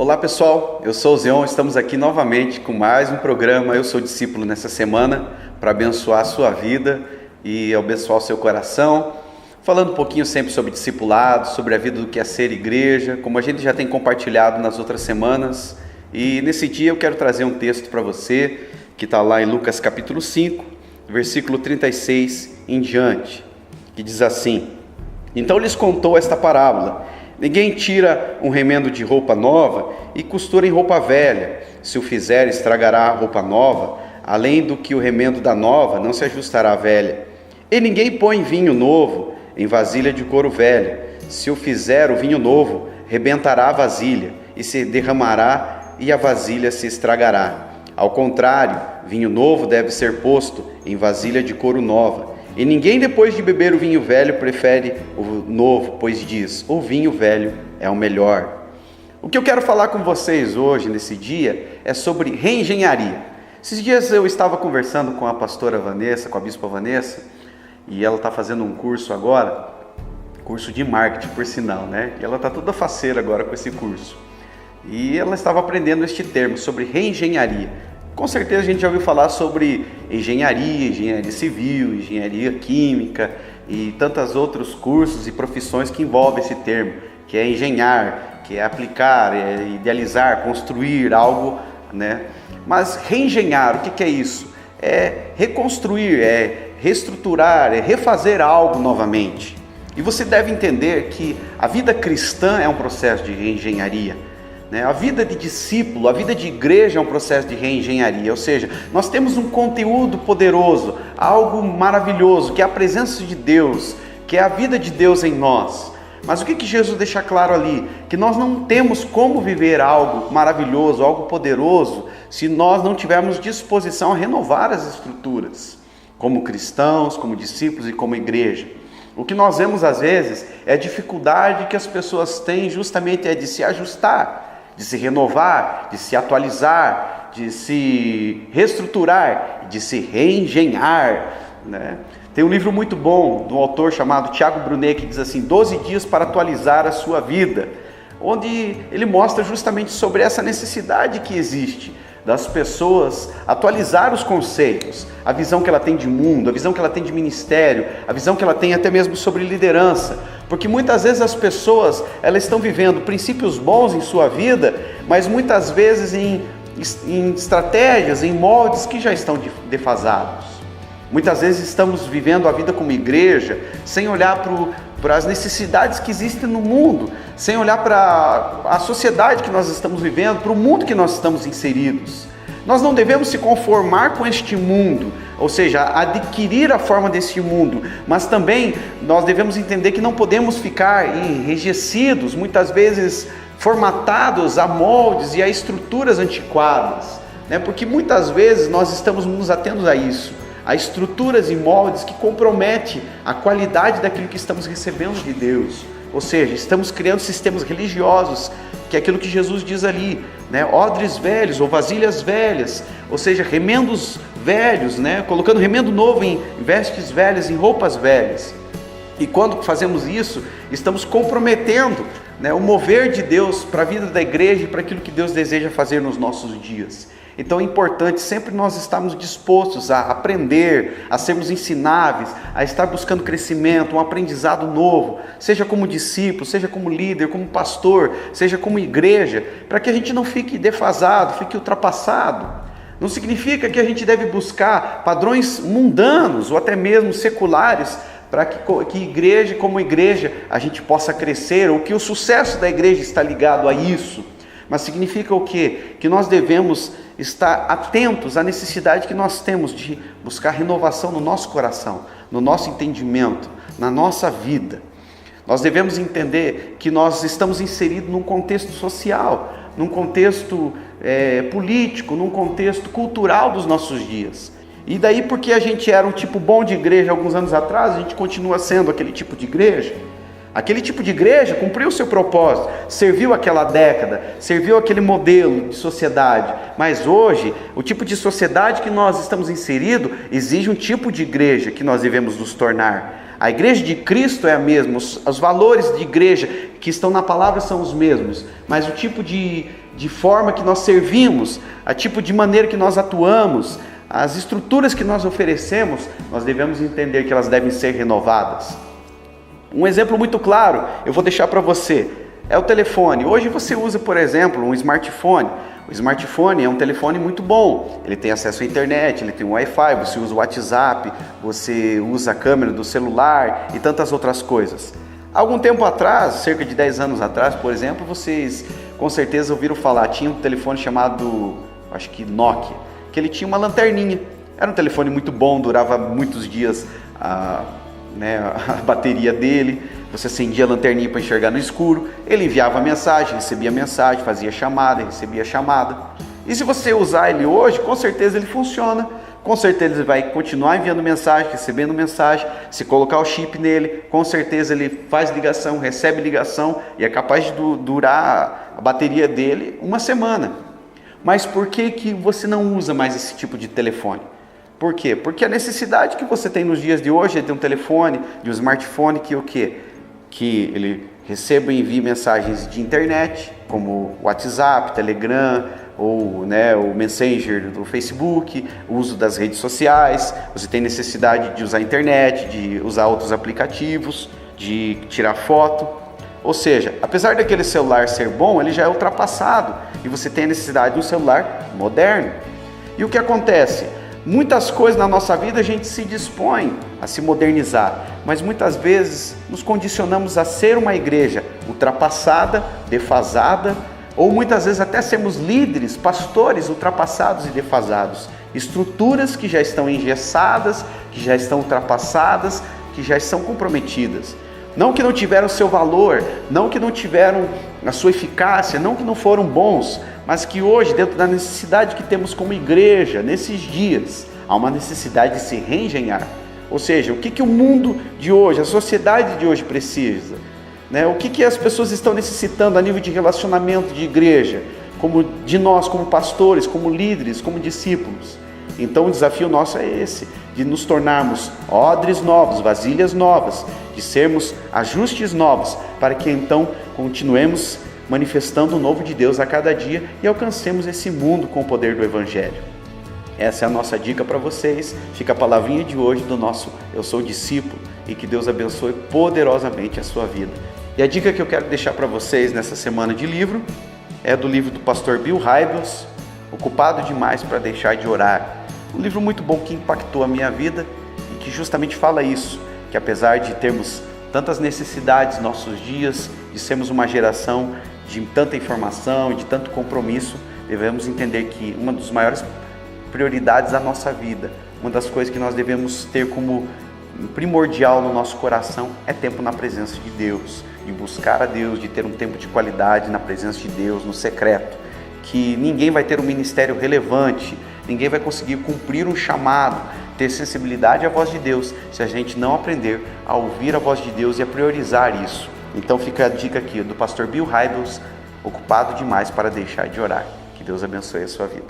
Olá pessoal, eu sou o Zeon, estamos aqui novamente com mais um programa Eu Sou Discípulo nessa semana para abençoar a sua vida e abençoar o seu coração, falando um pouquinho sempre sobre discipulado, sobre a vida do que é ser igreja, como a gente já tem compartilhado nas outras semanas. E nesse dia eu quero trazer um texto para você que está lá em Lucas capítulo 5, versículo 36 em diante, que diz assim: Então lhes contou esta parábola: Ninguém tira um remendo de roupa nova e costura em roupa velha. Se o fizer, estragará a roupa nova, além do que o remendo da nova não se ajustará à velha. E ninguém põe vinho novo em vasilha de couro velha. Se o fizer, o vinho novo rebentará a vasilha e se derramará e a vasilha se estragará. Ao contrário, vinho novo deve ser posto em vasilha de couro nova. E ninguém, depois de beber o vinho velho, prefere o novo, pois diz: o vinho velho é o melhor. O que eu quero falar com vocês hoje, nesse dia, é sobre reengenharia. Esses dias eu estava conversando com a pastora Vanessa, com a bispa Vanessa, e ela está fazendo um curso agora, curso de marketing, por sinal, né? E ela está toda faceira agora com esse curso. E ela estava aprendendo este termo, sobre reengenharia. Com certeza a gente já ouviu falar sobre engenharia civil, engenharia química e tantos outros cursos e profissões que envolvem esse termo, que é engenhar, que é aplicar, é idealizar, construir algo, né? Mas reengenhar, o que é isso? É reconstruir, é reestruturar, é refazer algo novamente. E você deve entender que a vida cristã é um processo de reengenharia. A vida de discípulo, a vida de igreja é um processo de reengenharia, ou seja, nós temos um conteúdo poderoso, algo maravilhoso, que é a presença de Deus, que é a vida de Deus em nós. Mas o que Jesus deixa claro ali? Que nós não temos como viver algo maravilhoso, algo poderoso, se nós não tivermos disposição a renovar as estruturas, como cristãos, como discípulos e como igreja. O que nós vemos às vezes é a dificuldade que as pessoas têm justamente de se ajustar, de se renovar, de se atualizar, de se reestruturar, de se reengenhar, né? Tem um livro muito bom de um autor chamado Tiago Brunet que diz assim: 12 dias para atualizar a sua vida, onde ele mostra justamente sobre essa necessidade que existe das pessoas atualizar os conceitos, a visão que ela tem de mundo, a visão que ela tem de ministério, a visão que ela tem até mesmo sobre liderança, porque muitas vezes as pessoas elas estão vivendo princípios bons em sua vida, mas muitas vezes em estratégias, em moldes que já estão defasados. Muitas vezes estamos vivendo a vida como igreja sem olhar para as necessidades que existem no mundo, sem olhar para a sociedade que nós estamos vivendo, para o mundo que nós estamos inseridos. Nós não devemos se conformar com este mundo, ou seja, adquirir a forma desse mundo, mas também nós devemos entender que não podemos ficar enrijecidos, muitas vezes formatados a moldes e a estruturas antiquadas, né? Porque muitas vezes nós estamos nos atendo a isso, a estruturas e moldes que comprometem a qualidade daquilo que estamos recebendo de Deus. Ou seja, estamos criando sistemas religiosos, que é aquilo que Jesus diz ali, né? Odres velhos ou vasilhas velhas, ou seja, remendos velhos, né? Colocando remendo novo em vestes velhas, em roupas velhas. E quando fazemos isso, estamos comprometendo, né, o mover de Deus para a vida da igreja e para aquilo que Deus deseja fazer nos nossos dias. Então é importante sempre nós estarmos dispostos a aprender, a sermos ensináveis, a estar buscando crescimento, um aprendizado novo, seja como discípulo, seja como líder, como pastor, seja como igreja, para que a gente não fique defasado, fique ultrapassado. Não significa que a gente deve buscar padrões mundanos ou até mesmo seculares para que igreja como igreja a gente possa crescer, ou que o sucesso da igreja está ligado a isso. Mas significa o quê? Que nós devemos estar atentos à necessidade que nós temos de buscar renovação no nosso coração, no nosso entendimento, na nossa vida. Nós devemos entender que nós estamos inseridos num contexto social, num contexto político, num contexto cultural dos nossos dias. E daí, porque a gente era um tipo bom de igreja alguns anos atrás, a gente continua sendo aquele tipo de igreja. Aquele tipo de igreja cumpriu o seu propósito, serviu aquela década, serviu aquele modelo de sociedade, mas hoje, o tipo de sociedade que nós estamos inseridos exige um tipo de igreja que nós devemos nos tornar. A igreja de Cristo é a mesma, os valores de igreja que estão na palavra são os mesmos, mas o tipo de forma que nós servimos, o tipo de maneira que nós atuamos, as estruturas que nós oferecemos, nós devemos entender que elas devem ser renovadas. Um exemplo muito claro, eu vou deixar para você, é o telefone. Hoje você usa, por exemplo, um smartphone. O smartphone é um telefone muito bom, ele tem acesso à internet, ele tem um Wi-Fi, você usa o WhatsApp, você usa a câmera do celular e tantas outras coisas. Algum tempo atrás, cerca de 10 anos atrás, por exemplo, vocês com certeza ouviram falar, tinha um telefone chamado, acho que Nokia, que ele tinha uma lanterninha. Era um telefone muito bom, durava muitos dias a bateria dele, você acendia a lanterninha para enxergar no escuro, ele enviava mensagem, recebia mensagem, fazia chamada, recebia chamada. E se você usar ele hoje, com certeza ele funciona, com certeza ele vai continuar enviando mensagem, recebendo mensagem. Se colocar o chip nele, com certeza ele faz ligação, recebe ligação e é capaz de durar a bateria dele uma semana. Mas por que você não usa mais esse tipo de telefone? Por quê? Porque a necessidade que você tem nos dias de hoje é de um telefone, de um smartphone que o quê? Que ele receba e envie mensagens de internet, como WhatsApp, Telegram, ou o Messenger do Facebook, o uso das redes sociais. Você tem necessidade de usar a internet, de usar outros aplicativos, de tirar foto. Ou seja, apesar daquele celular ser bom, ele já é ultrapassado e você tem a necessidade de um celular moderno. E o que acontece? Muitas coisas na nossa vida a gente se dispõe a se modernizar, mas muitas vezes nos condicionamos a ser uma igreja ultrapassada, defasada, ou muitas vezes até sermos líderes, pastores ultrapassados e defasados. Estruturas que já estão engessadas, que já estão ultrapassadas, que já estão comprometidas. Não que não tiveram seu valor, não que não tiveram a sua eficácia, não que não foram bons, mas que hoje, dentro da necessidade que temos como igreja, nesses dias, há uma necessidade de se reengenhar. Ou seja, o que o mundo de hoje, a sociedade de hoje precisa? O que as pessoas estão necessitando a nível de relacionamento de igreja, como de nós, como pastores, como líderes, como discípulos? Então o desafio nosso é esse, de nos tornarmos odres novos, vasilhas novas, de sermos ajustes novos, para que então continuemos manifestando o novo de Deus a cada dia e alcancemos esse mundo com o poder do Evangelho. Essa é a nossa dica para vocês. Fica a palavrinha de hoje do nosso Eu Sou Discípulo e que Deus abençoe poderosamente a sua vida. E a dica que eu quero deixar para vocês nessa semana de livro é do livro do pastor Bill Hybels, Ocupado Demais para Deixar de Orar. Um livro muito bom que impactou a minha vida e que justamente fala isso, que apesar de termos tantas necessidades nos nossos dias, de sermos uma geração de tanta informação, de tanto compromisso, devemos entender que uma das maiores prioridades da nossa vida, uma das coisas que nós devemos ter como primordial no nosso coração é tempo na presença de Deus, de buscar a Deus, de ter um tempo de qualidade na presença de Deus, no secreto, que ninguém vai ter um ministério relevante, ninguém vai conseguir cumprir um chamado, ter sensibilidade à voz de Deus, se a gente não aprender a ouvir a voz de Deus e a priorizar isso. Então fica a dica aqui do pastor Bill Hybels, Ocupado Demais para Deixar de Orar. Que Deus abençoe a sua vida.